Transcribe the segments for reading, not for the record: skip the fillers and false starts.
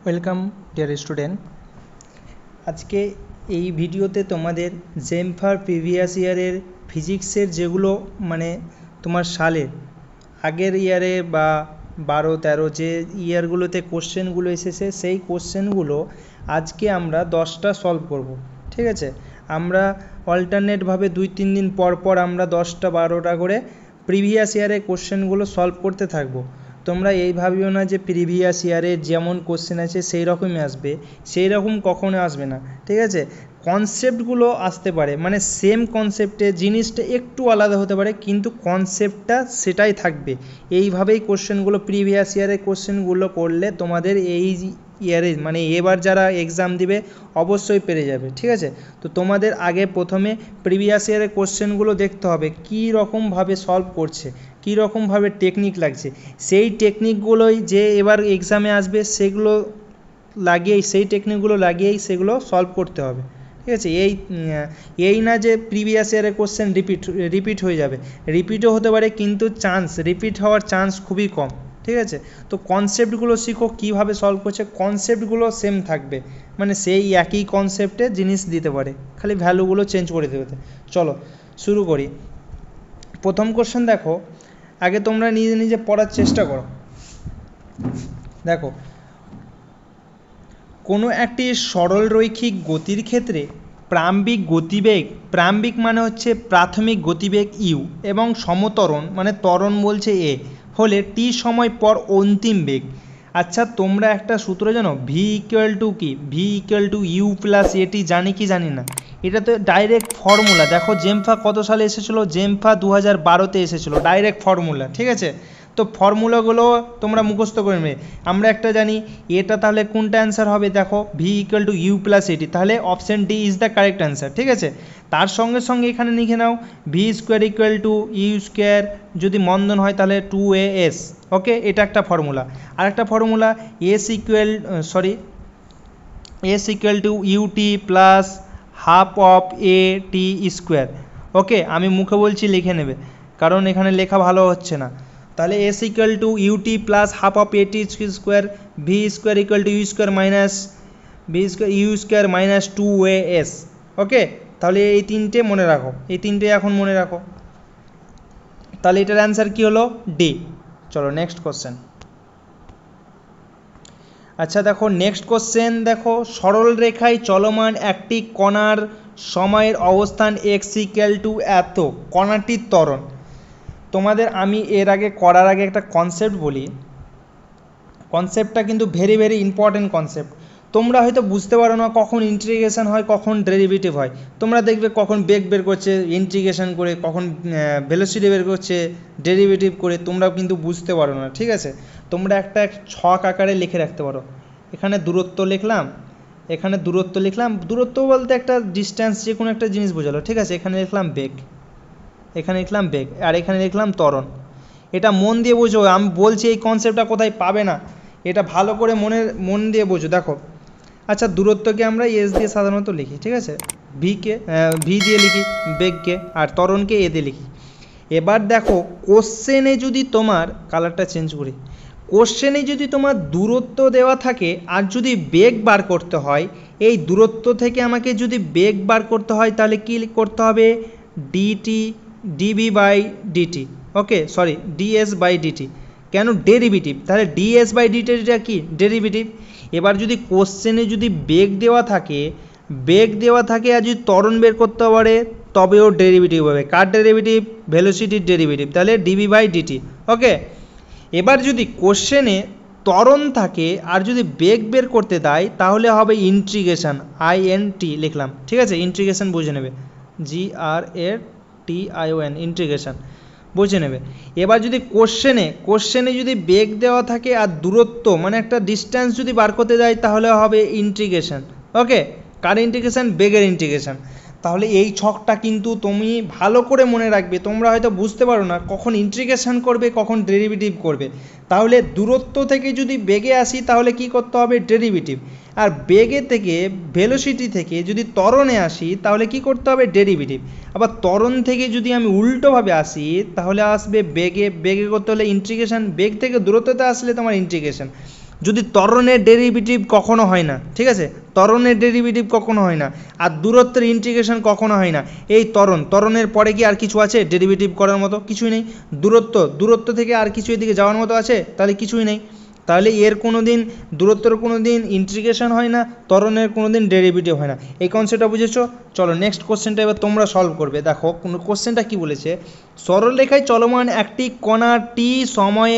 Welcome dear student. আজকে এই ভিডিওতে তোমাদের জেমফার প্রিভিয়াস ইয়ারের ফিজিক্সের যেগুলো তোমার সালের আগের ইয়ারে বা 12-13 যে ইয়ারগুলোতে কোশ্চেনগুলো এসেছে সেই কোশ্চেনগুলো আজকে আমরা 10টা সলভ করব। ঠিক আছে, আমরা অল্টারনেটভাবে 2-3 দিন পর পর আমরা 10টা 12টা করে প্রিভিয়াস ইয়ারের কোশ্চেনগুলো সলভ করতে থাকবো। তোমরা এই ভাবিও না যে প্রিভিয়াস ইয়ারে যেমন কোশ্চেন আছে সেই রকমই আসবে, সেই রকম কখনো আসবে না। ঠিক আছে, কনসেপ্টগুলো আসতে পারে, সেম কনসেপ্টে জিনিসটা একটু আলাদা হতে পারে, কিন্তু কনসেপ্টটা সেটাই থাকবে। এইভাবেই কোশ্চেনগুলো প্রিভিয়াস ইয়ারের কোশ্চেনগুলো করলে তোমাদের এই ইয়ারে এবার যারা এক্সাম দিবে অবশ্যই পেরে যাবে। ঠিক আছে, তো তোমাদের আগে প্রথমে প্রিভিয়াস ইয়ারের কোশ্চেনগুলো দেখতে হবে কী রকমভাবে সলভ করছে, কী রকমভাবে টেকনিক লাগছে। সেই টেকনিকগুলোই যে এবার এক্সামে আসবে সেগুলো লাগিয়েই, সেই টেকনিকগুলো লাগিয়েই সেগুলো সলভ করতে হবে। ঠিক আছে, এই না যে প্রিভিয়াস ইয়ারের কোশ্চেন রিপিট হয়ে যাবে, রিপিটও হতে পারে, কিন্তু রিপিট হওয়ার চান্স খুবই কম। ঠিক আছে, তো কনসেপ্টগুলো শিখো কীভাবে সলভ করছে, কনসেপ্টগুলো সেম থাকবে, সেই একই কনসেপ্টে জিনিস দিতে পারে, খালি ভ্যালুগুলো চেঞ্জ করে দেবে। চলো শুরু করি। প্রথম কোশ্চেন দেখো, আগে তোমরা নিজে নিজে পড়ার চেষ্টা করো। দেখো, কোনো একটি সরল রৈখিক গতির ক্ষেত্রে প্রারম্ভিক গতিবেগ, প্রারম্ভিক হচ্ছে প্রাথমিক গতিবেগ ইউ এবং সমত্বরণ ত্বরণ বলছে এ হলে টি সময় পর অন্তিম বেগ। আচ্ছা, তোমরা একটা সূত্র জানো, ভি ইকুয়াল টু কি, V equal to you plus A T, জানি কি জানি না? এটা তো ডাইরেক্ট ফর্মুলা। দেখো জেমফা কত সালে এসেছিলো, জেমফা 2012-তে এসেছিলো, ডাইরেক্ট ফর্মুলা। ঠিক আছে, তো ফর্মুলাগুলো তোমরা মুখস্থ করে নেবে। আমরা একটা জানি এটা, তাহলে কোনটা অ্যান্সার হবে? দেখো v equal to you plus at, তাহলে option D is the correct answer. ঠিক আছে, তার সঙ্গে সঙ্গে এখানে লিখে নাও v square equal to you square, যদি মন্দন হয় তাহলে 2as। ওকে, এটা একটা ফর্মুলা। আর একটা formula s equal to UT plus half of A T square. Okay, আমি মুখে বলছি, লিখে নেবে, কারণ এখানে লেখা ভালো হচ্ছে না। তাহলে S equal to UT plus half of A T square, V square equal to you square minus V square U square minus 2as। Okay, তাহলে এই তিনটে মনে রাখো, এই তিনটে এখন মনে রাখো। তাহলে এটার অ্যান্সার কী হলো? ডি। চলো নেক্সট কোশ্চেন। আচ্ছা দেখো, নেক্সট কোশ্চেন দেখো, সরল রেখায় চলমান একটি কণার সময়ের অবস্থান এক্স ইকুয়াল টু এত, কণাটির ত্বরণ। তোমাদের আমি করার আগে একটা কনসেপ্ট বলি। কনসেপ্টটা কিন্তু ভেরি ভেরি ইম্পর্টেন্ট কনসেপ্ট। তোমরা হয়তো বুঝতে পারো না কখন ইন্টিগ্রেশন হয়, কখন ডেরিভেটিভ হয়। তোমরা দেখবে কখন বেগ বের করছে ইন্টিগ্রেশন করে, কখন ভেলোসিটি বের করছে ডেরিভেটিভ করে, তোমরা কিন্তু বুঝতে পারো না। ঠিক আছে, তোমরা একটা ছক আকারে লিখে রাখতে পারো। এখানে দূরত্ব লিখলাম, এখানে দূরত্ব লিখলাম, দূরত্ব বলতে একটা ডিস্ট্যান্স, যে কোনো একটা জিনিস বোঝালো। ঠিক আছে, এখানে লিখলাম বেগ, এখানে লিখলাম বেগ, আর এখানে লিখলাম ত্বরণ। এটা মন দিয়ে বোঝো, আমি বলছি এই কনসেপ্টটা কোথায় পাবে না, এটা ভালো করে মন দিয়ে বোঝো। দেখো, আচ্ছা দূরত্বকে আমরা এস দিয়ে সাধারণত লিখি। ঠিক আছে, ভি দিয়ে লিখি বেগকে, আর ত্বরণকে এ দিয়ে লিখি। এবার দেখো কোশ্চেনে যদি তোমার, কালারটা চেঞ্জ করি, কোশ্চেনে যদি তোমার দূরত্ব দেওয়া থাকে আর যদি বেগ বার করতে হয়, এই দূরত্ব থেকে আমাকে যদি বেগ বার করতে হয় তাহলে কী করতে হবে? D B by D T. Okay, sorry, D S by D T. কেন? ডেরিভেটিভ। তাহলে ডিএস বাই ডিটিটা কি? ডেরিভেটিভ। এবার যদি কোশ্চেনে যদি বেগ দেওয়া থাকে আর যদি ত্বরণ বের করতে পারে তবেও ডেরিভেটিভ হবে। কার ডেরিভেটিভ? ভেলোসিটির ডেরিভেটিভ, তাহলে ডিবি বাই ডিটি। ওকে, এবার যদি কোশ্চেনে ত্বরণ থাকে আর যদি বেগ বের করতে দেয় তাহলে হবে ইন্টিগ্রেশন, INT লিখলাম। ঠিক আছে, ইন্টিগ্রেশন বুঝে নেবে, GRATION, ইন্টিগ্রেশন বুঝে নেবে। এবার যদি কোশ্চেনে যদি বেগ দেওয়া থাকে আর দূরত্ব একটা ডিস্ট্যান্স যদি বার করতে দেয় তাহলে হবে ইন্টিগ্রেশন। ওকে, কার ইন্টিগ্রেশন? বেগের ইন্টিগ্রেশন। তাহলে এই ছকটা কিন্তু তুমি ভালো করে মনে রাখবে। তোমরা হয়তো বুঝতে পারো না কখন ইন্টিগ্রেশন করবে, কখন ডেরিভেটিভ করবে। তাহলে দূরত্ব থেকে যদি বেগে আসি তাহলে কি করতে হবে? ডেরিভেটিভ। আর বেগে থেকে, ভেলোসিটি থেকে যদি ত্বরণে আসি তাহলে কি করতে হবে? ডেরিভেটিভ। আবার ত্বরণ থেকে যদি আমি উল্টোভাবে আসি তাহলে আসবে বেগে করতে হলে ইন্টিগ্রেশন, বেগ থেকে দূরত্বতে আসলে তোমার ইন্টিগ্রেশন। যদি ত্বরণের ডেরিভেটিভ কখনো হয় না, ঠিক আছে, ত্বরণের ডেরিভেটিভ কখনো হয় না, আর দূরত্বের ইন্টিগ্রেশন কখনো হয় না। এই ত্বরণের পরে কি আর কিছু আছে ডেরিভেটিভ করার মতো? কিছুই নেই। দূরত্ব থেকে আর কিছু এদিকে যাওয়ার মতো আছে? তাহলে কিছুই নেই। তাহলে এর কোনো দিন দূরত্বের কোনো দিন ইন্টিগ্রেশন হয় না, ত্বরণের কোনো দিন ডেরিভেটিভ হয় না। এই কনসেপ্টটা বুঝেছো? চলো নেক্সট কোশ্চেনটা এবার তোমরা সলভ করবে। দেখো কোশ্চেনটা কি বলেছে, সরলরেখায় চলমান একটি কণা টি সময়ে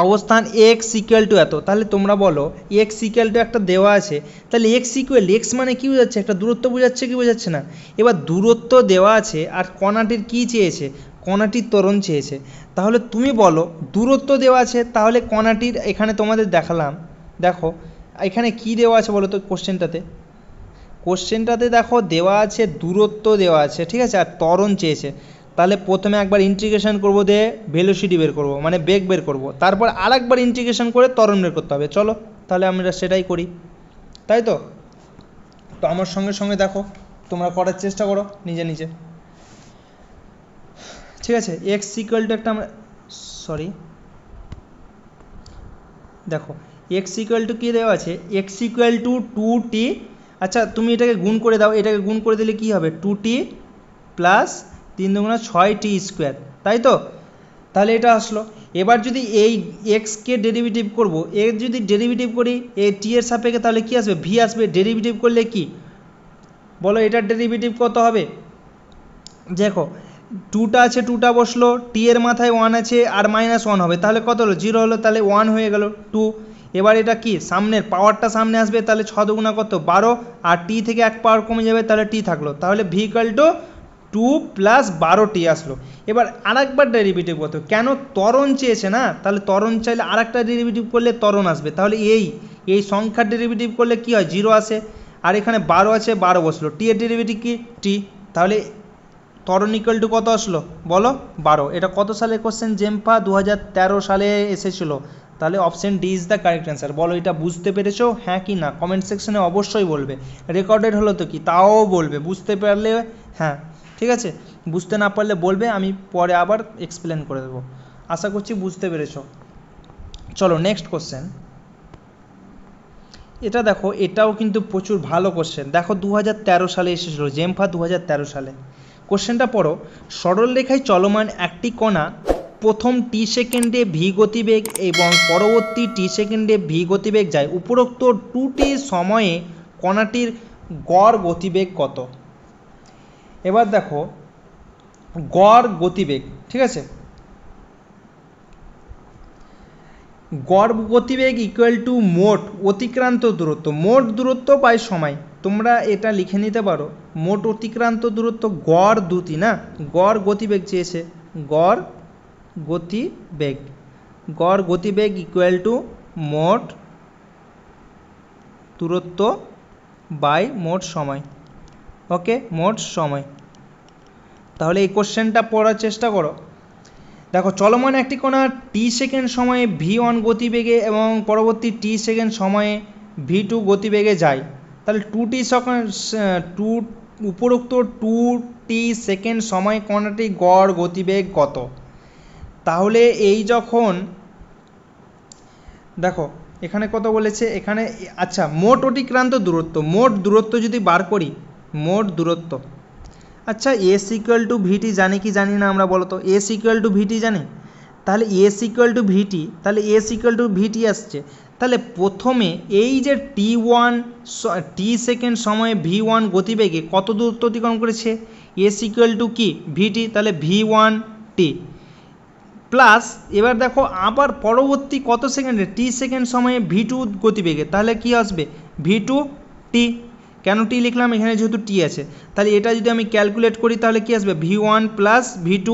অবস্থান এক্স ইকুয়াল টু এত। তাহলে তোমরা বলো এক্স ইকুয়াল টু একটা দেওয়া আছে, তাহলে এক্স মানে কি বোঝাচ্ছে? একটা দূরত্ব বোঝাচ্ছে কি বোঝাচ্ছে না? এবার দূরত্ব দেওয়া আছে আর কণাটির কি চেয়েছে? কণাটির ত্বরণ চেয়েছে। তাহলে তুমি বলো দূরত্ব দেওয়া আছে, তাহলে কণাটির এখানে তোমাদের দেখালাম, দেখো এখানে কি দেওয়া আছে বলো তো কোশ্চেনটাতে দেখো দেওয়া আছে দূরত্ব দেওয়া আছে, ঠিক আছে, আর ত্বরণ চেয়েছে। তাহলে প্রথমে একবার ইন্টিগ্রেশন করব, দিয়ে ভেলোসিটি বের করব, মানে বেগ বের করব, তারপর আরেকবার ইন্টিগ্রেশন করে ত্বরণ বের করতে হবে। চলো তাহলে আমরা সেটাই করি, তাই তো? তো আমার সঙ্গে সঙ্গে দেখো তোমরা করার চেষ্টা করো নিজে নিজে, ঠিক আছে। এক্স ইকুয়াল টু একটা আমরা দেখো এক্স ইকুয়াল টু কী দেওয়া আছে? X equal two 2t। আচ্ছা তুমি এটাকে গুণ করে দাও, এটাকে গুণ করে দিলে কি হবে? 2t প্লাস 3 দুগুণা 6t স্কোয়ার, তাই তো? তাহলে এটা আসলো। এবার যদি এই এক্সকে ডেরিভেটিভ করব, এর যদি ডেরিভেটিভ করি এই টি এর সাপেক্ষে, তাহলে কি আসবে? ভি আসবে। ডেরিভেটিভ করলে কি বলো, এটার ডেরিভেটিভ কত হবে? দেখো 2টা আছে, 2টা বসলো, টি এর মাথায় 1 আছে আর -1 হবে, তাহলে কত হলো? 0 হলো, তাহলে 1 হয়ে গেল 2। এবার এটা কি সামনের পাওয়ারটা সামনে আসবে, তাহলে 6 দুগুণা কত? 12, আর টি থেকে 1 পাওয়ার কমে যাবে, তাহলে টি থাকলো, তাহলে V equal two 2 plus 12t আসলো। এবার আরেকবার ডেরিভেটিভ কত? কেন ত্বরণ চেয়েছে না, তাহলে ত্বরণ চাইলে আরেকটা ডেরিভেটিভ করলে ত্বরণ আসবে। তাহলে এই সংখ্যার ডেরিভেটিভ করলে কি হয়? 0 আসে, আর এখানে 12 আছে, 12 বসলো, টি এর ডেরিভেটিভ কি? টি। তাহলে ত্বরণ ইকুয়াল টু কত আসলো বলো? 12। এটা কত সালের কোশ্চেন? জেমফা 2013 সালে এসেছিল। তাহলে option D is the correct answer. বলো এটা বুঝতে পেরেছো, হ্যাঁ কি না? কমেন্ট সেকশনে অবশ্যই বলবে। রেকর্ডেড হলো তো কি, তাও বলবে। বুঝতে পারলে হ্যাঁ, ঠিক আছে, বুঝতে না পারলে বলবে, আমি পরে আবার এক্সপ্লেন করে দেবো। আশা করছি বুঝতে পেরেছো। চলো নেক্সট কোশ্চেন। এটা দেখো, এটাও কিন্তু প্রচুর ভালো কোশ্চেন। দেখো 2013 সালে এসেছিলো, জেমফা 2013 সালে। কোশ্চেনটা পড়ো, সরলরেখায় চলমান একটি কণা প্রথম টি সেকেন্ডে ভি গতিবেগ এবং পরবর্তী টি সেকেন্ডে ভি গতিবেগ যায়, উপরোক্ত 2t সময়ে কণাটির গড় গতিবেগ কত? এবার দেখো গড় গতিবেগ, ঠিক আছে, গড় গতিবেগ ইকুয়াল টু মোট অতিক্রান্ত দূরত্ব, মোট দূরত্ব বাই সময়। তোমরা এটা লিখে নিতে পারো, মোট অতিক্রান্ত দূরত্ব গড় দুটি না, গড় গতিবেগ চেয়েছে, গড় গতিবেগ ইকুয়াল টু মোট দূরত্ব বাই মোট সময়। ওকে, মোট সময়। তাহলে এই কোশ্চেনটা পড়ার চেষ্টা করো। দেখো চলমান একটি কণা টি সেকেন্ড সময়ে v1 গতিবেগে এবং পরবর্তী টি সেকেন্ড সময়ে v2 গতিবেগে যায়, তাহলে উপরোক্ত 2t সেকেন্ড সময় কণাটি গড় গতিবেগ কত? তাহলে এই যখন দেখো এখানে কত বলেছে, এখানে আচ্ছা মোট অতিক্রান্ত দূরত্ব, মোট দূরত্ব যদি বার করি, মোট দূরত্ব, আচ্ছা এস ইকুয়াল টু ভিটি জানি কি জানি না আমরা, বলো তো? এস ইকুয়াল টু ভিটি জানি, তাহলে এস ইকুয়াল টু ভিটি, তাহলে এস ইকুয়াল টু ভিটি আসছে। তাহলে প্রথমে এই যে টি সেকেন্ড সময়ে v1 গতিবেগে কত দূরত্ব অতিক্রম করেছে? এস ইকুয়াল টু কি? ভিটি, তাহলে v1t প্লাস, এবার দেখো আবার পরবর্তী কত সেকেন্ডে? টি সেকেন্ড সময়ে v2 গতিবেগে, তাহলে কি আসবে? v2t। কেন টি লিখলাম? এখানে যেহেতু টি আছে, তাহলে এটা যদি আমি ক্যালকুলেট করি তাহলে কি আসবে? v1 প্লাস v2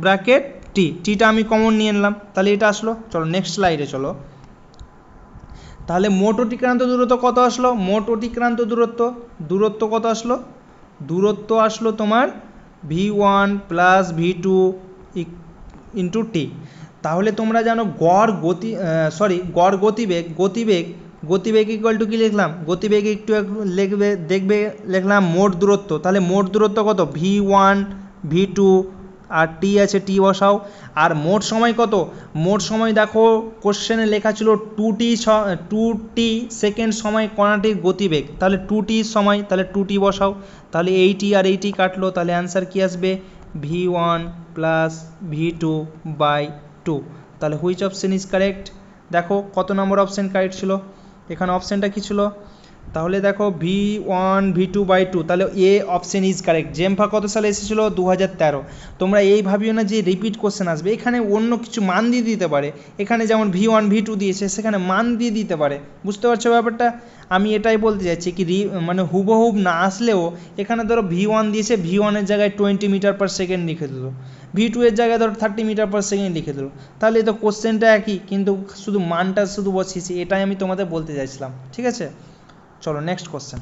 ব্র্যাকেট টি, টিটা আমি কমন নিয়ে নিলাম, তাহলে এটা আসলো। চলো নেক্সট স্লাইডে চলো। তাহলে মোট অতিক্রান্ত দূরত্ব কত আসলো? মোট অতিক্রান্ত দূরত্ব কত আসলো? দূরত্ব আসলো তোমার v1 plus v2 into T. তাহলে তোমরা জানো গড় গতিবেগ ইকুয়াল টু কী লিখলাম? গতিবেগ একটু লিখবে, দেখবে লিখলাম মোট দূরত্ব, তাহলে মোট দূরত্ব কত? v1 v2 আর টি আছে টি বসাও। আর মোট সময় কত? মোট সময় দেখো কোশ্চেনে লেখা ছিল 2t সেকেন্ড সময় কণাটির গতিবেগ, তাহলে 2t সময়, তাহলে 2t বসাও। তাহলে এই টি আর এই টি কাটলো, তাহলে অ্যান্সার কি আসবে? v1 plus v2/2। তাহলে হুইচ অপশন ইজ কারেক্ট? দেখো কত নম্বর অপশন কারেক্ট ছিল, এখানে অপশানটা কী ছিল? তাহলে দেখো v1 v2/2, তাহলে এ অপশন ইজ কারেক্ট। জেমফা কত সালে এসেছিলো? 2013। তোমরা এই ভাবিও না যে রিপিট কোশ্চেন আসবে, এখানে অন্য কিছু মান দিয়ে দিতে পারে, এখানে যেমন v1 v2 দিয়েছে সেখানে মান দিয়ে দিতে পারে, বুঝতে পারছো ব্যাপারটা? আমি এটাই বলতে চাইছি কি মানে হুবহুব না আসলেও এখানে ধরো v1 দিয়েছে, v1 এর জায়গায় 20 মিটার পার সেকেন্ড লিখে দিল, v2 এর জায়গায় ধরো 30 মিটার পার সেকেন্ড লিখে দিল, তাহলে তো কোশ্চেনটা একই, কিন্তু শুধু মানটা শুধু বসিয়েছি, এটাই আমি তোমাদের বলতে চাইছিলাম। ঠিক আছে, চলো নেক্সট কোশ্চেন।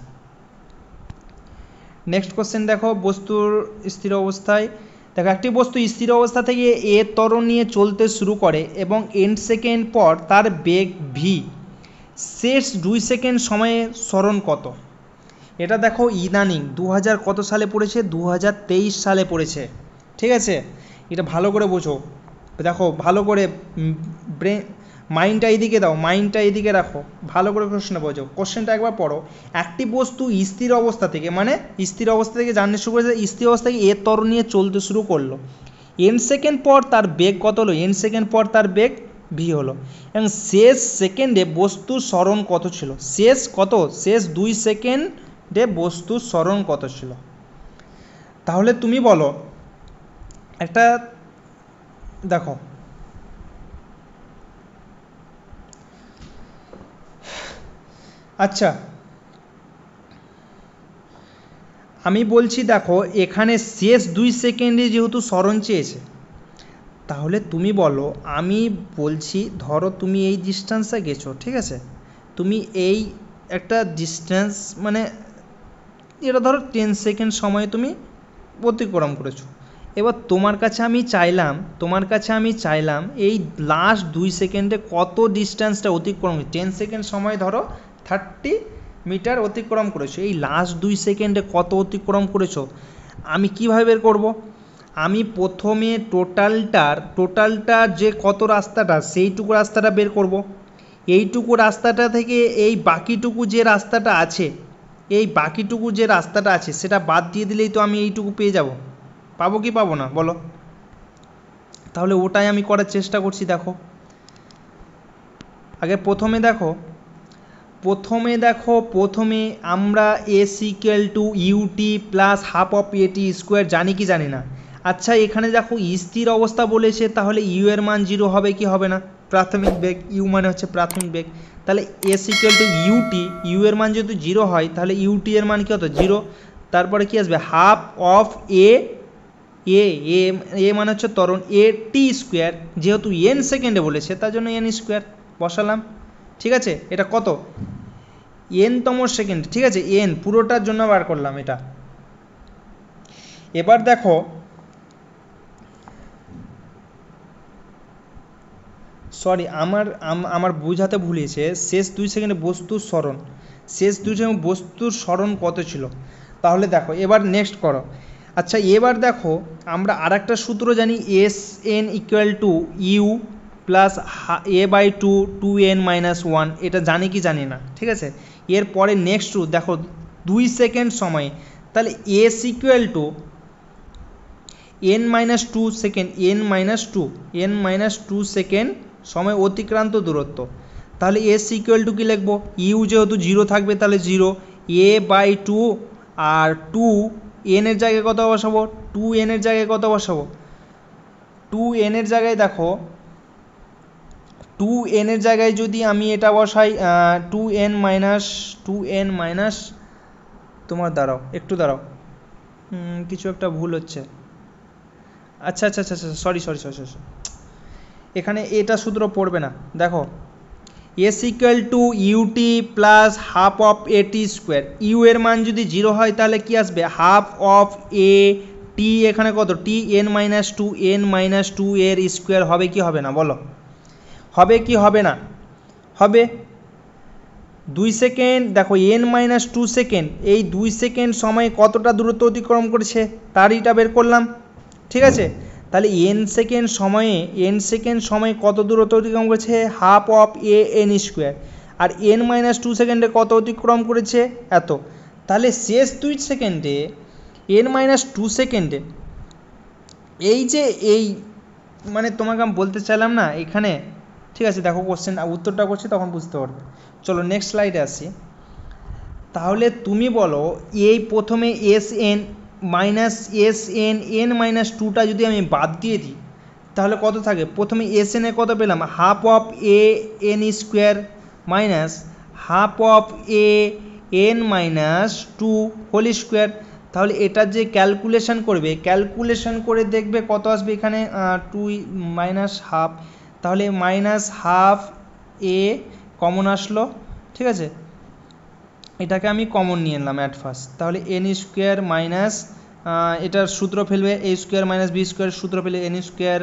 নেক্সট কোশ্চেন দেখো, বস্তুর স্থির অবস্থায়, দেখো একটি বস্তু স্থির অবস্থা থেকে এ ত্বরণ নিয়ে চলতে শুরু করে এবং n সেকেন্ড পর তার বেগ v, শেষ 2 সেকেন্ড সময়ে সরণ কত? এটা দেখো ইদানিং 2000 কত সালে পড়েছে? 2023 সালে পড়েছে। ঠিক আছে, এটা ভালো করে বোঝো, দেখো ভালো করে মাইন্ডটা এইদিকে দাও, মাইন্ডটা এইদিকে রাখো, ভালো করে কোশ্চেনটা বোঝো। কোশ্চেনটা একবার পড়ো। একটি বস্তু স্থির অবস্থা থেকে, মানে স্থির অবস্থা থেকে জানতে শুরু করেছে, স্থির অবস্থা থেকে এর ত্বরণ নিয়ে চলতে শুরু করলো, n সেকেন্ড পর তার বেগ কত হলো? n সেকেন্ড পর তার বেগ v হলো, এবং শেষ সেকেন্ডে বস্তুর সরণ কত ছিল? শেষ কত? শেষ 2 সেকেন্ডে বস্তুর সরণ কত ছিল? তাহলে তুমি বলো একটা, দেখো আচ্ছা আমি বলছি, দেখো এখানে শেষ 2 সেকেন্ডে যেহেতু সরণ চেয়েছে, তাহলে তুমি বলো, আমি বলছি ধরো তুমি এই ডিস্টেন্সে গেছো, ঠিক আছে, তুমি এই একটা ডিস্টেন্স, মানে এটা ধরো 10 সেকেন্ড সময়ে তুমি অতিক্রম করেছো, এবার তোমার কাছে আমি চাইলাম এই লাস্ট 2 সেকেন্ডে কত ডিস্টেন্সটা অতিক্রম, 10 সেকেন্ড সময় ধরো 30 মিটার অতিক্রম করেছো, এই লাস্ট 2 সেকেন্ডে কত অতিক্রম করেছো, আমি কীভাবে বের করব? আমি প্রথমে টোটালটার যে কত রাস্তাটা, সেইটুকু রাস্তাটা বের করব। এইটুকু রাস্তাটা থেকে এই বাকিটুকু যে রাস্তাটা আছে, সেটা বাদ দিয়ে দিলেই তো আমি এইটুকু পেয়ে যাব। পাবো কি পাবো না বলো? তাহলে ওটাই আমি করার চেষ্টা করছি। দেখো আগে প্রথমে আমরা s=ut plus half of at square জানি কি জানি না? আচ্ছা এখানে দেখো স্থির অবস্থা বলেছে, তাহলে u এর মান 0 হবে কি হবে না? প্রাথমিক বেগ, u মানে হচ্ছে প্রাথমিক বেগ, তাহলে s=ut, u এর মান যেহেতু 0 হয় তাহলে ut এর মান কি হতো? 0। তারপরে কি আসবে? হাফ অফ a মানে হচ্ছে ত্বরণ, at স্কোয়ার, যেহেতু n সেকেন্ডে বলেছে তার জন্য n স্কোয়ার বসালাম। ঠিক আছে, এটা কত? n-তম সেকেন্ড, ঠিক আছে, n পুরোটার জন্য বার করলাম এটা। এবার দেখো সরি আমার বোঝাতে ভুলেছে, শেষ 2 সেকেন্ডে বস্তুর সরণ কত ছিল? তাহলে দেখো এবার নেক্সট করো। আচ্ছা এবার দেখো আমরা আরেকটা সূত্র জানি, Sn=u প্লাস a/2 2n-1, এটা জানি কি জানি না? ঠিক আছে, এরপরে নেক্সট রুল দেখো 2 সেকেন্ড সময়ে, তাহলে s=n-2 সেকেন্ড, n-2 সেকেন্ড সময় অতিক্রান্ত দূরত্ব, তাহলে s= কি লিখবো? u যেহেতু 0 থাকবে তাহলে 0, a/2 আর 2 n এর জায়গায় কত বসাবো? 2n এর জায়গায় কত বসাবো? 2n এর জায়গায় দেখো 2n এর জায়গায় যদি আমি এটা বসাই 2n মাইনাস, তোমার দাঁড়াও একটু দাঁড়াও, কিছু একটা ভুল হচ্ছে। আচ্ছা সরি, এখানে এটা সূত্র পড়বে না। দেখো s=ut plus half of at square, u এর মান যদি 0 হয় তাহলে কি আসবে? হাফ অফ a t, এখানে কত? t n-2 এর স্কোয়ার, হবে কি হবে না বলো? হবে কি হবে না? হবে। 2 সেকেন্ড, দেখো n-2 সেকেন্ড, এই 2 সেকেন্ড সময়ে কতটা দূরত্ব অতিক্রম করেছে তার এটা বের করলাম। ঠিক আছে, তাহলে এন সেকেন্ড সময়ে কত দূরত্ব অতিক্রম করেছে, half of A N square, আর n-2 সেকেন্ডে কত অতিক্রম করেছে, এত। তাহলে শেষ 2 সেকেন্ডে n-2 সেকেন্ডে এই যে এই মানে তোমাকে আমি বলতে চাইলাম না এখানে, ঠিক আছে। দেখো কোশ্চেন উত্তরটা করছি তখন বুঝতে পারবে। চলো নেক্সট স্লাইডে আসি। তাহলে তুমি বলো এই প্রথমে এন n-2টা যদি আমি বাদ দিয়ে দিই তাহলে কত থাকে, প্রথমে এ কত পেলাম, half of A N square minus half of A n-2 whole square. তাহলে এটার যে ক্যালকুলেশন করে দেখবে কত আসবে এখানে, 2 মাইনাস হাফ, তাহলে মাইনাস হাফ এ কমন আসলো, ঠিক আছে। এটাকে আমি কমন নিয়ে নিলাম অ্যাট ফার্স্ট। তাহলে এন স্কোয়ার মাইনাস এটার সূত্র ফেলবে এ স্কোয়ার মাইনাস বি স্কোয়ার, সূত্র ফেলে এন স্কোয়ার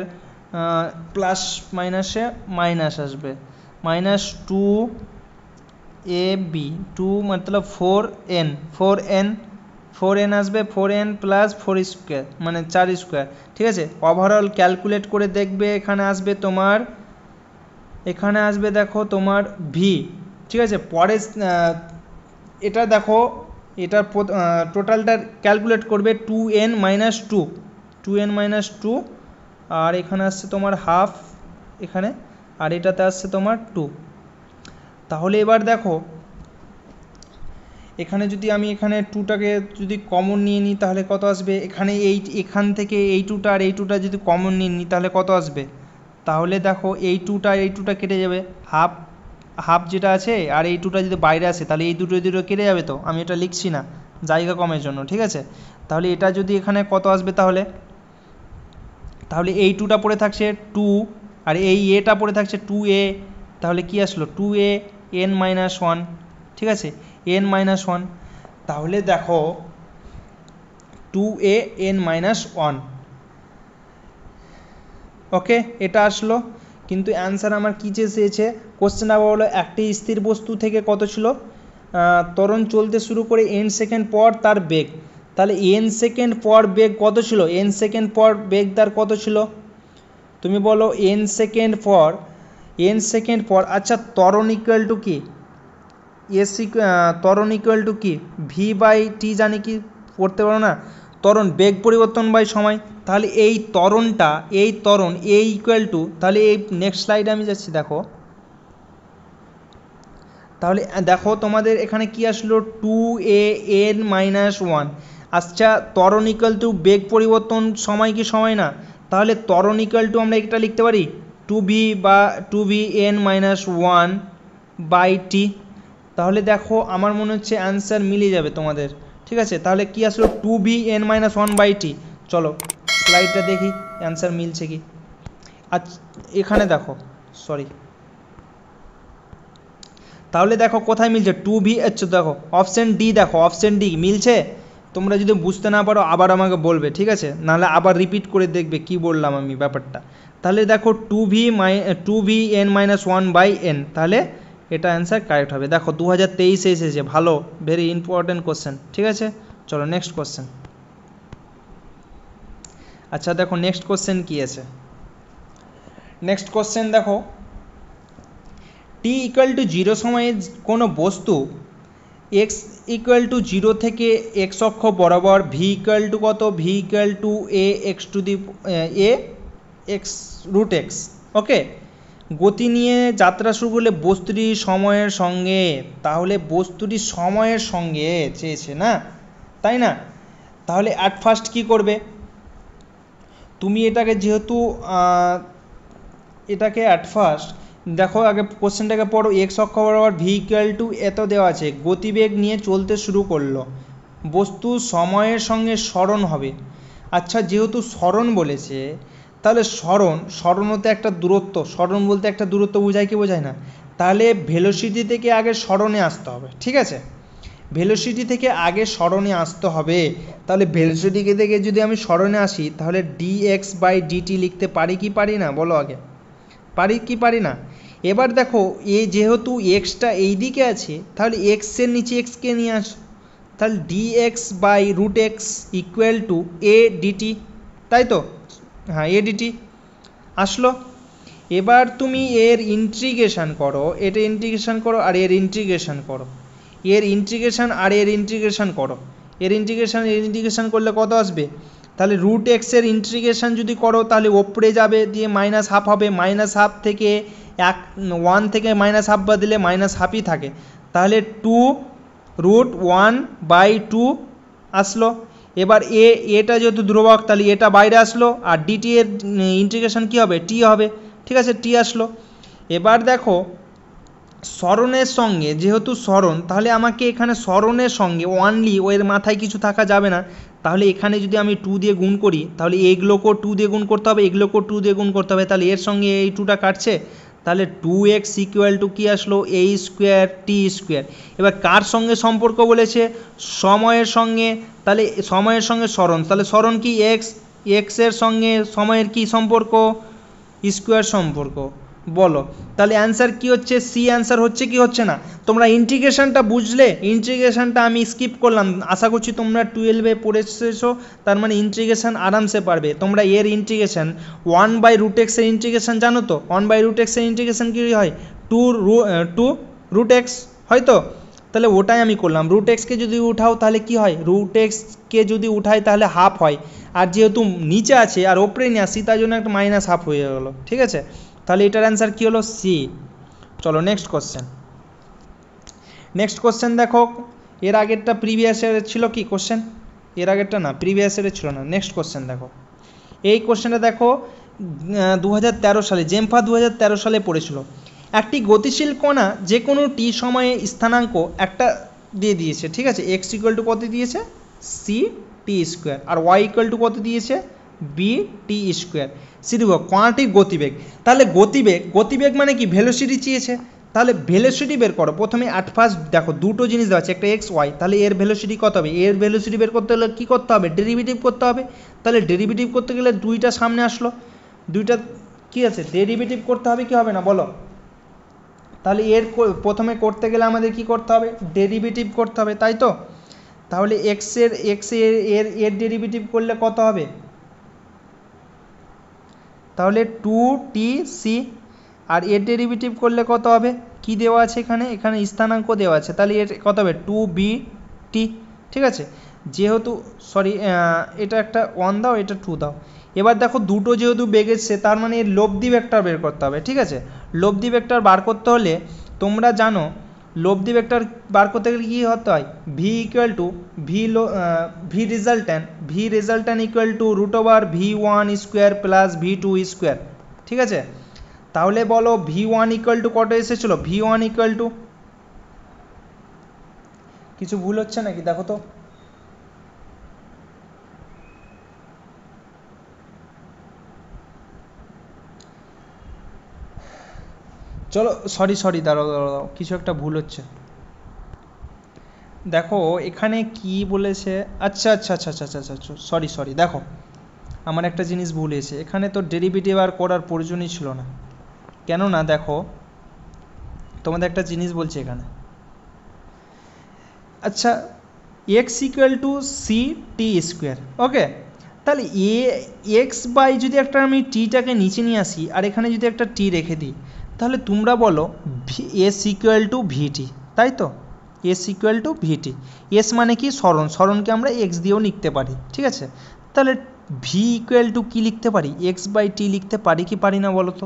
প্লাস মাইনাসে মাইনাস আসবে, মাইনাস 2ab 2 मतलब 4n আসবে, 4n প্লাস 4 স্কোয়ার মানে 4 স্কোয়ার, ঠিক আছে। ওভারঅল ক্যালকুলেট করে দেখবে এখানে আসবে তোমার, দেখো তোমার ভি, ঠিক আছে। পরে এটা দেখো এটার টোটালটা ক্যালকুলেট করবে 2n-2 আর এখানে আসছে তোমার হাফ এখানে, আর এটাতে আসছে তোমার 2। তাহলে এবার দেখো এখানে যদি আমি এখানে 2টাকে যদি কমন নিয়ে নিই তাহলে কত আসবে, এখান থেকে এই 2টা আর এই 2টা যদি কমন নিয়ে নিই তাহলে কত আসবে, তাহলে দেখো এই 2টা কেটে যাবে, হাফ যেটা আছে, আর এই 2টা যদি বাইরে আসে তাহলে এই দুটো কেটে যাবে। তো আমি এটা লিখছি না জায়গা কমের জন্য, ঠিক আছে। তাহলে এটা যদি এখানে কত আসবে, তাহলে এই 2টা পড়ে থাকছে 2 আর এই এটা পড়ে থাকছে 2a, তাহলে কি আসলো 2a n-1, ঠিক আছে, n-1। তাহলে দেখো 2a n-1, ওকে এটা আসলো। কিন্তু অ্যান্সার আমার কী চেয়েছে, কোশ্চেন আবার হলো একটি স্থির বস্তু থেকে কত ছিল, ত্বরণ চলতে শুরু করে n সেকেন্ড পর তার বেগ। তাহলে n সেকেন্ড পর বেগ কত ছিল, n সেকেন্ড পর বেগ তার কত ছিল, তুমি বলো n সেকেন্ড পর আচ্ছা ত্বরণ ইকুয়াল টু কি, ত্বরণ ইকুয়াল টু কি, v/t জানি কি, পড়তে পারো না, ত্বরণ বেগ পরিবর্তন বাই সময়। তাহলে এই ত্বরণ এ ইকুয়াল টু, তাহলে এই নেক্সট স্লাইডে আমি যাচ্ছি, তাহলে দেখো তোমাদের এখানে কি আসলো 2a(n-1), আচ্ছা ত্বরণ ইকুয়াল টু বেগ পরিবর্তন সময় কি সময় না, তাহলে ত্বরণ ইকুয়াল টু আমরা এটা লিখতে পারি 2v(n-1)/t। তাহলে দেখো আমার মনে হচ্ছে অ্যান্সার মিলে যাবে তোমাদের, ঠিক আছে। তাহলে কি আসলো 2v(n-1)/t। চলো স্লাইডটা দেখি অ্যান্সার মিলছে কি। আচ্ছা এখানে দেখো তাহলে দেখো কোথায় মিলছে 2v, আচ্ছা দেখো অপশান ডি, অপশান ডি মিলছে। তোমরা যদি বুঝতে না পারো আবার আমাকে বলবে, ঠিক আছে, নাহলে আবার রিপিট করে দেখবে কি বললাম আমি ব্যাপারটা। তাহলে দেখো 2v(n-1)/n, তাহলে এটা অ্যান্সার কারেক্ট হবে। দেখো 2023 এসেছে, ভালো, ভেরি ইম্পর্টেন্ট কোশ্চেন, ঠিক আছে। চলো নেক্সট কোশ্চেন। আচ্ছা দেখো নেক্সট কোশ্চেন কি আছে, নেক্সট কোশ্চেন দেখো t=0 সময়ে কোনো বস্তু x=0 থেকে x অক্ষ বরাবর v= কত, v=ax√x, ওকে, গতি নিয়ে যাত্রা শুরু করলে বস্তুটি সময়ের সঙ্গে, তাহলে বস্তুটি সময়ের সঙ্গে চেয়েছে না, তাই না। তাহলে অ্যাট ফার্স্ট কী করবে তুমি, এটাকে যেহেতু এটাকে অ্যাট ফার্স্ট দেখো আগে কোশ্চেনটাকে পড়ো, এক্স অক্ষ বরাবর v= এত দেওয়া আছে, গতিবেগ নিয়ে চলতে শুরু করলো, বস্তু সময়ের সঙ্গে সরণ হবে। আচ্ছা যেহেতু সরণ বলেছে তাহলে সরণ হতে একটা দূরত্ব, সরণ বলতে একটা দূরত্ব বোঝায় কি বোঝায় না, তাহলে ভেলোসিটি থেকে আগে সরণে আসতে হবে, ঠিক আছে, ভেলোসিটি থেকে আগে সরণে আসতে হবে। তাহলে ভেলোসিটি থেকে যদি আমি সরণে আসি তাহলে dx/dt লিখতে পারি কি পারি না, বলো আগে, পারি কি পারি না। এবার দেখো যেহেতু এক্সটা এই দিকে আছে তাহলে এক্সের নিচে এক্সকে নিয়ে আসো, তাহলে dx/√x = a dt, তাই তো, হ্যাঁ এডিটি আসলো। এবার তুমি এর ইন্টিগ্রেশন করো, এটা ইন্টিগ্রেশন করো আর এর ইন্টিগ্রেশন করো, এর ইন্টিগ্রেশন আর এর ইন্টিগ্রেশন করো, এর ইন্টিগ্রেশন করলে কত আসবে? তাহলে রুট এক্সের ইন্টিগ্রেশন যদি করো তাহলে ওপরে যাবে, দিয়ে মাইনাস হাফ হবে, মাইনাস হাফ থেকে 1 থেকে মাইনাস হাফ বাদ দিলে মাইনাস হাফই থাকে, তাহলে 2√1/2 আসলো। এবার এটা যেহেতু ধ্রুবক তাহলে এটা বাইরে আসলো, আর ডিটি এর ইন্টিগ্রেশন কী হবে? টি হবে, ঠিক আছে, টি আসলো। এবার দেখো স্মরণের সঙ্গে, যেহেতু স্মরণ তাহলে আমাকে এখানে স্মরণের সঙ্গে ওয়ানলি ওর মাথায় কিছু থাকা যাবে না, তাহলে এখানে যদি আমি 2 দিয়ে গুণ করি তাহলে এগুলোকেও 2 দিয়ে গুণ করতে হবে, এগুলোকেও 2 দিয়ে গুণ করতে হবে, তাহলে এর সঙ্গে এই 2টা কাটছে, তাহলে 2x ইকুয়াল টু কী আসলো? a square T square. এবার কার সঙ্গে সম্পর্ক বলেছে? সময়ের সঙ্গে, তাহলে সময়ের সঙ্গে স্মরণ, তাহলে স্মরণ কি? এক্সের সঙ্গে সময়ের কি সম্পর্ক? স্কোয়ার সম্পর্ক। বলো তাহলে অ্যান্সার কি হচ্ছে? সি অ্যান্সার হচ্ছে কি হচ্ছে না? তোমরা ইন্টিগ্রেশনটা বুঝলে? ইন্টিগ্রেশনটা আমি স্কিপ করলাম, আশা করছি তোমরা 12-এ পড়ে এসেছো, তার মানে ইন্টিগ্রেশন আরামসে পারবে তোমরা। এর ইন্টিগ্রেশন 1/√x এর ইন্টিগ্রেশন জানো তো? 1/√x এর ইন্টিগ্রেশন কী হয়? 2√x হয়তো, তাহলে ওটাই আমি করলাম। √x-কে যদি উঠাও তাহলে কি হয়? √x-কে যদি উঠাই তাহলে হাফ হয়, আর যেহেতু নিচে আছে আর ওপরে নিয়ে আসি তাই জন্য একটা মাইনাস হাফ হয়ে গেল, ঠিক আছে? তাহলে এটার অ্যান্সার কী হলো? সি। চলো নেক্সট কোশ্চেন। নেক্সট কোশ্চেন দেখো, এর আগেরটা প্রিভিয়াস ইয়ারের ছিল কি কোশ্চেন? এর আগেরটা না, প্রিভিয়াস ইয়ারের ছিল না। নেক্সট কোশ্চেন দেখো, এই কোশ্চেনটা দেখো 2013 সালে, জেমফা 2013 সালে পড়েছিল। একটি গতিশীল কণা যে কোনো টি সময়ে স্থানাঙ্ক একটা দিয়ে দিয়েছে, ঠিক আছে? এক্স ইকুয়াল টু কত দিয়েছে? সি টি স্কোয়ার, আর ওয়াই ইকুয়াল টু কত দিয়েছে? B T square. সি দেখো কণাটির গতিবেগ, তাহলে গতিবেগ মানে কি? ভেলোসিটি চেয়েছে, তাহলে ভেলোসিটি বের করো। প্রথমে অ্যাট ফার্স্ট দেখো দুটো জিনিস দেওয়া আছে, একটা এক্স ওয়াই, তাহলে এর ভেলোসিটি কত হবে? এর ভেলোসিটি বের করতে হলে কী করতে হবে? ডেরিভেটিভ করতে হবে। তাহলে ডেরিভেটিভ করতে গেলে দুইটা সামনে আসলো, দুইটা কী আছে? ডেরিভেটিভ করতে হবে কি হবে না বলো? তাহলে এর প্রথমে করতে গেলে আমাদের কি করতে হবে? ডেরিভেটিভ করতে হবে, তাই তো? তাহলে এর ডেরিভেটিভ করলে কত হবে? তাহলে 2tc, আর এর ডেরিভেটিভ করলে কত হবে? কি দেওয়া আছে এখানে? এখানে স্থানাঙ্ক দেওয়া আছে, তাহলে এর কত হবে? 2bt, ঠিক আছে? যেহেতু সরি এটা একটা 1 দাও, এটা 2 দাও। এবার দেখো দুটো যেহেতু বেগ এসছে তার মানে এর লব্ধি ভেক্টর বের করতে হবে, ঠিক আছে? লব্ধি ভেক্টর বার করতে হলে তোমরা জানো লব্ধি ভেক্টর বার করতে গেলে কী হতে হয়? V equal to V resultant equal to √v1 square plus v2 square, ঠিক আছে? তাহলে বলো v1 ইকুয়াল টু কত এসেছিলো? v1 ইকুয়াল টু, কিছু ভুল হচ্ছে নাকি দেখো তো? চলো সরি দাঁড়াও, কিছু একটা ভুল হচ্ছে। দেখো এখানে কি বলেছে, আচ্ছা সরি দেখো আমার একটা জিনিস ভুল হয়েছে, এখানে তো ডেরিভেটিভ আর করার প্রয়োজনই ছিল না। কেননা দেখো তোমাদের একটা জিনিস বলছে এখানে, আচ্ছা x equal to c T square, okay? তাহলে এক্স বাই যদি একটা আমি টিটাকে নিচে নিয়ে আসি আর এখানে যদি একটা টি রেখে দিই, তাহলে তোমরা বলো এস ইকুয়াল টু ভিটি, তাই তো? S equal to V T, S মানে কি? স্মরণকে আমরা এক্স দিয়েও লিখতে পারি, ঠিক আছে? তাহলে ভি ইকুয়াল টু কী লিখতে পারি? এক্স বাই টি লিখতে পারি কি পারি না বলো তো?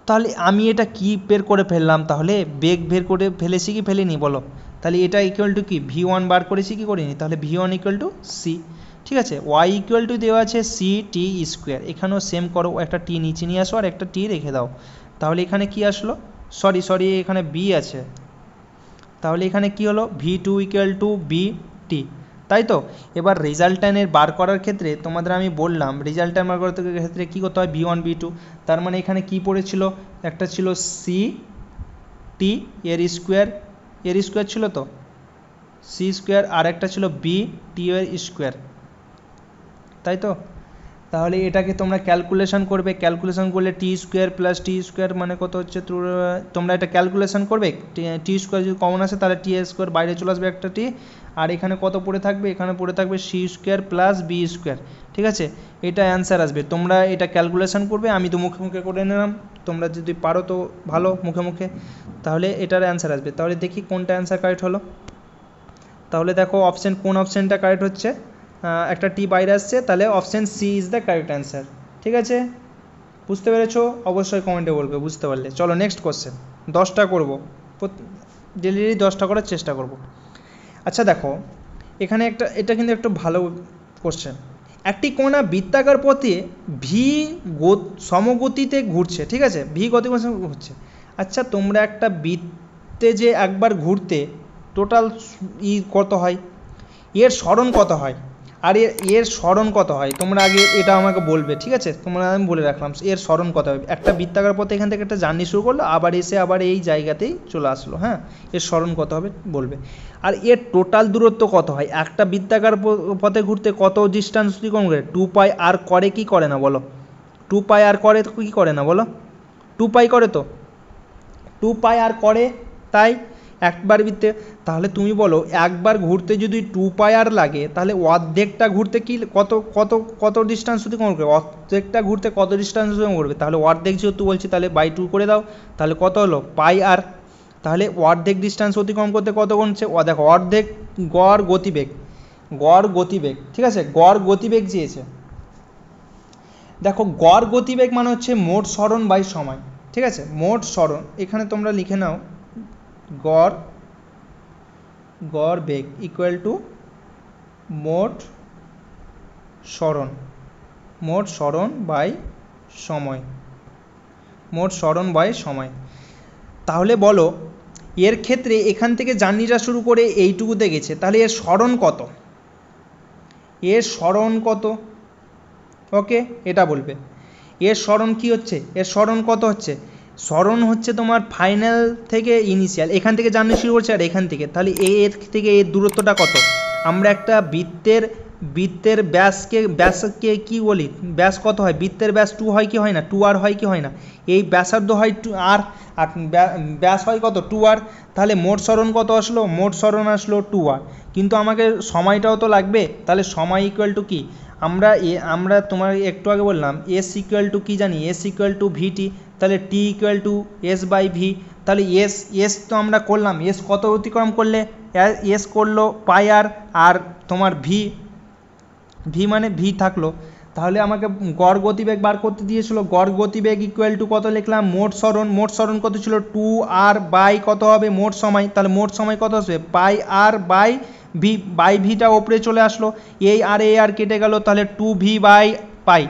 তাহলে আমি এটা কি বের করে ফেললাম? তাহলে বেগ বের করে ফেলেছি কি ফেলিনি বলো? তাহলে এটা ইকুয়াল টু কি? v1 বার করেছি কি করিনি? তাহলে v1 ইকুয়াল টু সি, ঠিক আছে? ওয়াই ইকুয়াল টু দেওয়া আছে সি টি স্কোয়ার, এখানেও সেম করো, একটা টি নিচে নিয়ে আসো আর একটা টি রেখে দাও, তাহলে এখানে কি আসলো? সরি এখানে বি আছে, তাহলে এখানে কি হলো? v2 equal to B T, তাই তো? এবার রেজাল্ট্যান্টের বার করার ক্ষেত্রে তোমাদের আমি বললাম রেজাল্ট্যান্ট বার করার ক্ষেত্রে কী করতে হয়? v1 v2, তার মানে এখানে কি পড়েছিল? একটা ছিল সি টি এর স্কোয়ার ছিল তো সি স্কোয়ার, আর একটা ছিল বি টি এর স্কোয়ার, তাই তো? তাহলে এটাকে তোমরা ক্যালকুলেশন করবে, ক্যালকুলেশন করলে টি স্কোয়ার প্লাস টি স্কোয়ার মানে কত হচ্ছে, তোমরা এটা ক্যালকুলেশন করবে। টি স্কোয়ার যদি কমন আসে তাহলে টি স্কোয়ার বাইরে চলে আসবে একটা টি, আর এখানে কত পড়ে থাকবে, এখানে পড়ে থাকবে C square plus B square. ঠিক আছে, এটা অ্যান্সার আসবে। তোমরা এটা ক্যালকুলেশন করবে, আমি তো মুখে মুখে করে নিলাম, তোমরা যদি পারো তো ভালো মুখে মুখে, তাহলে এটার অ্যান্সার আসবে। তাহলে দেখি কোনটা অ্যান্সার কারেক্ট হলো। তাহলে দেখো অপশান, কোন অপশানটা কারেক্ট হচ্ছে, একটা টি বাইরে আসছে, তাহলে option C is the correct answer. ঠিক আছে, বুঝতে পেরেছো? অবশ্যই কমেন্টে বলবে বুঝতে পারলে। চলো নেক্সট কোশ্চেন, 10টা করবো, ডেলি 10টা করার চেষ্টা করব। আচ্ছা দেখো এখানে একটা, এটা কিন্তু একটু ভালো কোশ্চেন। একটি কণা বৃত্তাকার পথে ভি সমগতিতে ঘুরছে, ঠিক আছে, ভি গতিবেগে ঘুরছে। আচ্ছা তোমরা একটা বৃত্তে যে একবার ঘুরতে টোটাল কত হয়, এর স্মরণ কত হয়, আর এর স্মরণ কত হয়, তোমরা আগে এটা আমাকে বলবে। ঠিক আছে, তোমরা আমি বলে রাখলাম এর স্মরণ কত হবে। একটা বৃত্তাকার পথে এখান থেকে একটা জার্নি শুরু করলো, আবার এসে আবার এই জায়গাতেই চলে আসলো, হ্যাঁ, এর স্মরণ কত হবে বলবে। আর এর টোটাল দূরত্ব কত হয়, একটা বৃত্তাকার পথে ঘুরতে কত ডিস্টেন্স অতিক্রম করে, 2π আর করে কি করে না বলো, 2π আর করে কি করে না বলো, 2π করে তো, 2π আর করে, তাই একবার বৃত্তে। তাহলে তুমি বলো একবার ঘুরতে যদি 2π আর লাগে, তাহলে অর্ধেকটা ঘুরতে কি কত কত কত ডিস্টেন্স অতিক্রম করবে, অর্ধেকটা ঘুরতে কত ডিস্টেন্স অতিক্রম করবে। তাহলে অর্ধেক যেহেতু বলছি তাহলে বাই 2 করে দাও, তাহলে কত হলো পাই আর। তাহলে অর্ধেক ডিস্টেন্স অতিক্রম করতে কত গুনছে, দেখো অর্ধেক গড় গতিবেগ, গড় গতিবেগ, ঠিক আছে, গড় গতিবেগ চেয়েছে। দেখো গড় গতিবেগ মানে হচ্ছে মোট সরণ বাই সময়, ঠিক আছে, মোট সরণ, এখানে তোমরা লিখে নাও গড় গড় বেগ ইকুয়াল টু মোট সরণ, মোট সরণ বাই সময়, মোট সরণ বাই সময়। তাহলে বলো এর ক্ষেত্রে এখান থেকে জার্নিটা শুরু করে এইটুকুতে গেছে, তাহলে এর সরণ কত, এর সরণ কত, ওকে এটা বলবে। এর সরণ কি হচ্ছে, এর সরণ কত হচ্ছে, সরণ হচ্ছে তোমার ফাইনাল থেকে ইনিশিয়াল, এখান থেকে জার্নি শুরু করছে আর এখান থেকে, তাহলে এর থেকে এর দূরত্বটা কত। আমরা একটা বৃত্তের ব্যাসকে কি বলি, ব্যাস কত হয়, বৃত্তের ব্যাস 2 হয় কি হয় না, 2r হয় কি হয় না, এই ব্যাসার্ধ হয় 2r আর ব্যাস হয় কত 2r, তাহলে মোট সরণ কত আসলো, মোট সরণ আসলো 2r। কিন্তু আমাকে সময়টাও তো লাগবে, তাহলে সময় ইকুয়াল টু কি, আমরা তোমার একটু আগে বললাম এস ইকুয়াল টু কী জানি, এস ইকুয়াল টু ভিটি, তাহলে t equal to s by v. তাহলে এস তো আমরা করলাম, এস কত অতিক্রম করলে, এস করলো পাই আর তোমার ভি মানে ভি থাকলো। তাহলে আমাকে গড় গতিবেগ বার করতে দিয়েছিল, গড় গতিবেগ ইকুয়াল টু কত লিখলাম, মোট সরণ কত ছিল 2r বাই কত হবে মোট সময়, তাহলে মোট সময় কত আসবে পাই আর বাই ভিটা ওপরে চলে আসলো, এই আর কেটে গেল, তাহলে 2v বাই পাই,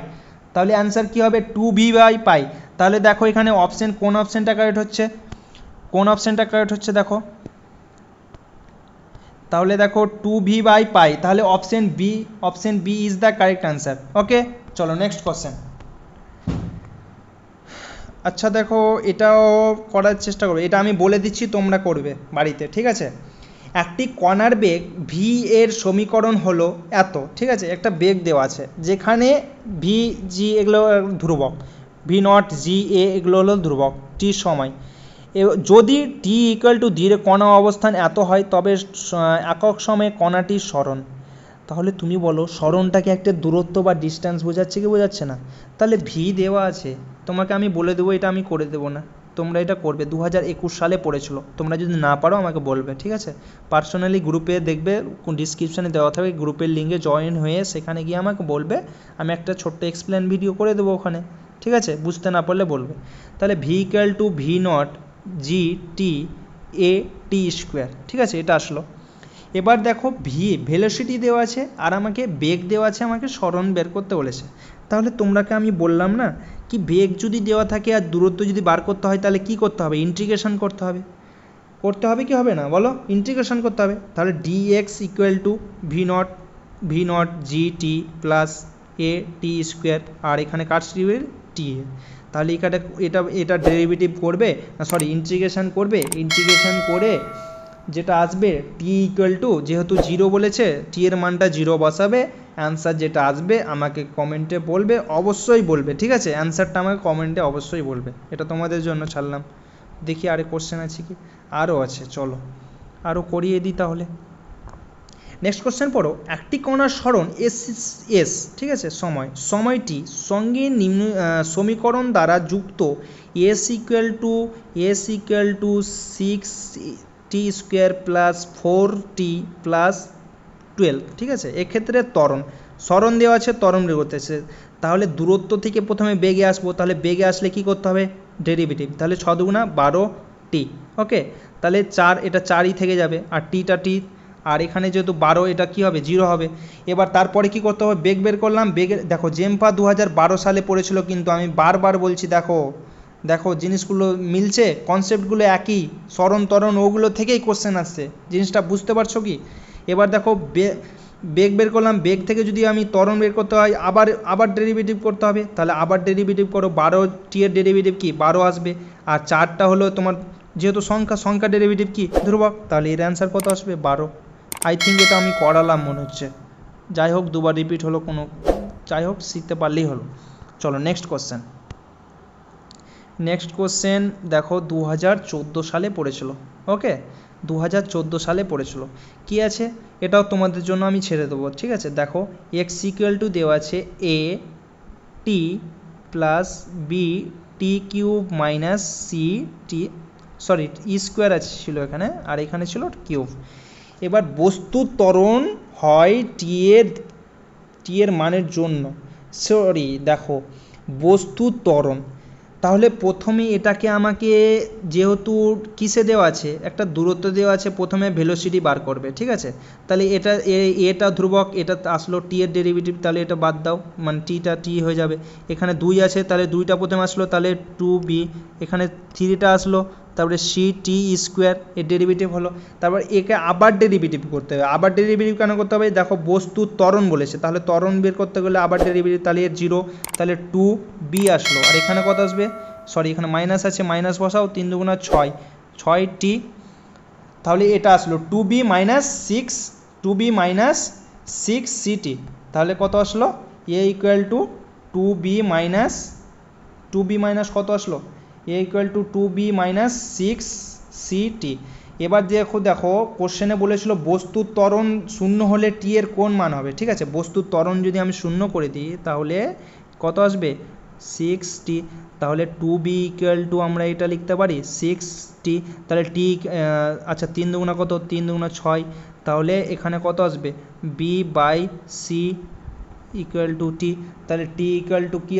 তাহলে অ্যান্সার কী হবে 2v বাই পাই। তাহলে দেখো এখানে অপশান, কোন অপশানটা কারেক্ট হচ্ছে, কোন অপশানটা কারেক্ট হচ্ছে দেখো, তাহলে দেখো 2v বাই পাই, তাহলে option B is the correct answer. Okay চলো নেক্সট কোশ্চেন। আচ্ছা দেখো এটাও করার চেষ্টা করবে, এটা আমি বলে দিচ্ছি তোমরা করবে বাড়িতে, ঠিক আছে। একটি কণার বেগ ভি এর সমীকরণ হলো এত, ঠিক আছে, একটা বেগ দেওয়া আছে যেখানে ভি জি এগুলো ধ্রুবক, ভি নট জি এ এগুলো হলো ধ্রুবক, টি সময়। যদি টি ইকুয়াল টু ধীরে কণা অবস্থান এত হয় তবে একক সময়ে কণাটির সরণ। তাহলে তুমি বলো সরণটাকে একটা দূরত্ব বা ডিস্টেন্স বোঝাচ্ছে কি বোঝাচ্ছে না, তাহলে ভি দেওয়া আছে, তোমাকে আমি বলে দেবো, এটা আমি করে দেবো না, তোমরা এটা করবে, 2021 সালে পড়েছিল, তোমরা যদি না পারো আমাকে বলবে, ঠিক আছে। পার্সোনালি গ্রুপে দেখবে ডিসক্রিপশানে দেওয়া থাকবে, গ্রুপের লিঙ্কে জয়েন হয়ে সেখানে গিয়ে আমাকে বলবে, আমি একটা ছোট্ট এক্সপ্লেন ভিডিও করে দেবো ওখানে, ঠিক আছে, বুঝতে না পারলে বলবে। তাহলে V equal to v nought g T A T square, ঠিক আছে, এটা আসলো। এবার দেখো ভেলোসিটি দেওয়া আছে আর আমাকে বেগ দেওয়া আছে, আমাকে সরণ বের করতে বলেছে। তাহলে তোমরাকে আমি বললাম না কি, বেগ যদি দেওয়া থাকে আর দূরত্ব যদি বার করতে হয় তাহলে কি করতে হবে, ইন্টিগ্রেশন করতে হবে, কি হবে না বলো, ইন্টিগ্রেশন করতে হবে। তাহলে dx equal to v nought g t plus a T square, আর এখানে কাটছি টি এ, তাহলে এটা ডেরিভেটিভ করবে, ইন্টিগ্রেশন করবে, ইন্টিগ্রেশন করে যেটা আসবে টি ইকুয়াল টু, যেহেতু 0 বলেছে টি এর মানটা 0 বসাবে, অ্যান্সার যেটা আসবে আমাকে কমেন্টে বলবে, অবশ্যই বলবে, ঠিক আছে, অ্যান্সারটা আমাকে কমেন্টে অবশ্যই বলবে, এটা তোমাদের জন্য ছাড়লাম। দেখি আরে কোশ্চেন আছে কি, আরও আছে, চলো আরও করিয়ে দিই তাহলে। নেক্সট কোশ্চেন পড়ো, একটি কণার সরণ এস, ঠিক আছে, সময়টি সঙ্গে নিম্ন সমীকরণ দ্বারা যুক্ত S equal two 6t square plus 4t plus 12, ঠিক আছে। এক্ষেত্রে সরণ দেওয়া আছে, ত্বরণ বের করতেছে, তাহলে দূরত্ব থেকে প্রথমে বেগে আসবো, তাহলে বেগে আসলে কি করতে হবে, ডেরিভেটিভ, তাহলে 6 দুগুণা 12t, ওকে, তাহলে 4, এটা 4ই থেকে যাবে, আর টিটা টি, আর এখানে যেহেতু 12 এটা কি হবে 0 হবে। এবার তারপরে কি করতে হবে, বেগ বের করলাম, বেগের দেখো জেম্পা 2012 সালে পড়েছিল, কিন্তু আমি বারবার বলছি দেখো জিনিসগুলো মিলছে, কনসেপ্টগুলো একই, সরণ ত্বরণ ওগুলো থেকেই কোশ্চেন আসছে, জিনিসটা বুঝতে পারছো কি। এবার দেখো বেগ বের করলাম, বেগ থেকে যদি আমি ত্বরণ বের করতে হয় আবার ডেরিভেটিভ করতে হবে, তাহলে আবার ডেরিভেটিভ করো, 12t এর ডেরিভেটিভ কি 12 আসবে, আর 4টা হলো তোমার যেহেতু সংখ্যা ডেরিভেটিভ কি ধ্রুবক, তাহলে এর অ্যান্সার কত আসবে 12। আই থিঙ্ক এটা আমি করালাম মনে হচ্ছে, যাই হোক দুবার রিপিট হলো, কোনো যাই হোক শিখতে পারলেই হলো। চলো নেক্সট কোশ্চেন দেখো 2014 সালে পড়েছিল, ওকে, 2014 সালে পড়েছিল, কি আছে এটাও তোমাদের জন্য আমি ছেড়ে দেবো, ঠিক আছে। দেখো এক্স ইকুয়াল টু দেওয়া আছে a t plus b t cube minus c t, sorry e square আছে ছিল এখানে, আর এখানে ছিল কিউব। এবার বস্তুর ত্বরণ হয় টি এর মানের জন্য, সরি দেখো বস্তুর ত্বরণ, তাহলে প্রথমে এটাকে আমাকে যেহেতু কিসে দেওয়া আছে, একটা দূরত্ব দেওয়া আছে, প্রথমে ভেলোসিটি বার করবে, ঠিক আছে, তাহলে এটা ধ্রুবক, এটা আসলো টি এর ডেরিভেটিভ, তাহলে এটা বাদ দাও, মানে টিটা টি হয়ে যাবে, এখানে 2 আছে, তাহলে 2টা প্রথমে আসলো, তাহলে 2b, এখানে 3টা আসলো, তারপরে সি টি স্কোয়ার এর ডেরিভেটিভ হলো, তারপর একে আবার ডেরিভেটিভ করতে হবে, আবার ডেরিভেটিভ কেন করতে হবে, দেখো বস্তুর ত্বরণ বলেছে, তাহলে ত্বরণ বের করতে গেলে আবার ডেরিভেটিভ, তাহলে এর 0, তাহলে 2b আসলো, আর এখানে কত আসবে, সরি এখানে মাইনাস আছে, মাইনাস বসাও, 3 দুগুণা 6t, তাহলে এটা আসলো 2b মাইনাস 6ct, তাহলে কত আসলো এ ইকুয়াল টু 2b মাইনাস কত আসলো, এ equal to 2b minus 6ct। এবার দেখো কোশ্চেনে বলেছিল বস্তুর ত্বরণ 0 হলে টি এর কোন মান হবে, ঠিক আছে, বস্তুর ত্বরণ যদি আমি 0 করে দিই তাহলে কত আসবে 6t, তাহলে 2b ইকুয়াল টু আমরা এটা লিখতে পারি 6t, তাহলে টি আচ্ছা 3 দুগুণা কত, 3 দুগুণা 6, তাহলে এখানে কত আসবে b by c equal to t, তাহলে টি ইকুয়াল টু কি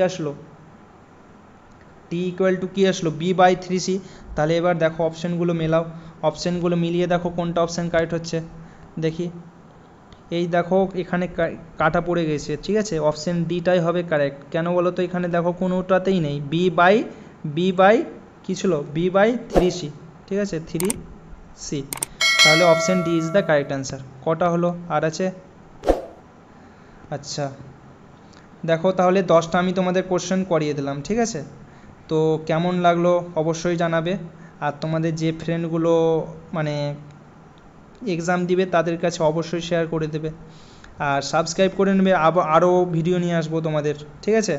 আসলো b বাই 3c। তাহলে এবার দেখো অপশানগুলো মেলাও, অপশানগুলো মিলিয়ে দেখো কোনটা অপশান কারেক্ট হচ্ছে, দেখি এই দেখো এখানে কাটা পড়ে গেছে, ঠিক আছে, অপশান ডিটাই হবে কারেক্ট, কেন বলো তো, এখানে দেখো কোনোটাতেই নেই, বি বাই কী ছিল বি বাই 3c, ঠিক আছে 3c, তাহলে option D is the correct answer. কটা হলো আর আছে, আচ্ছা দেখো তাহলে 10টা আমি তোমাদের কোশ্চেন করিয়ে দিলাম, ঠিক আছে, তো কেমন লাগলো অবশ্যই জানাবে, আর তোমাদের যে ফ্রেন্ডগুলো মানে এক্সাম দিবে তাদের কাছে অবশ্যই শেয়ার করে দেবে, আর সাবস্ক্রাইব করে নেবে, আরও ভিডিও নিয়ে আসবো তোমাদের, ঠিক আছে।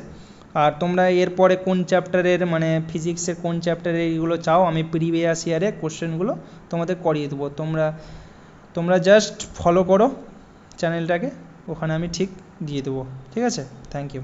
আর তোমরা এরপরে কোন চ্যাপ্টারের মানে ফিজিক্সের কোন চ্যাপ্টারের এইগুলো চাও, আমি প্রিভিয়াস ইয়ারে কোশ্চেনগুলো তোমাদের করিয়ে দেবো, তোমরা জাস্ট ফলো করো চ্যানেলটাকে, ওখানে আমি ঠিক দিয়ে দেবো, ঠিক আছে, থ্যাংক ইউ।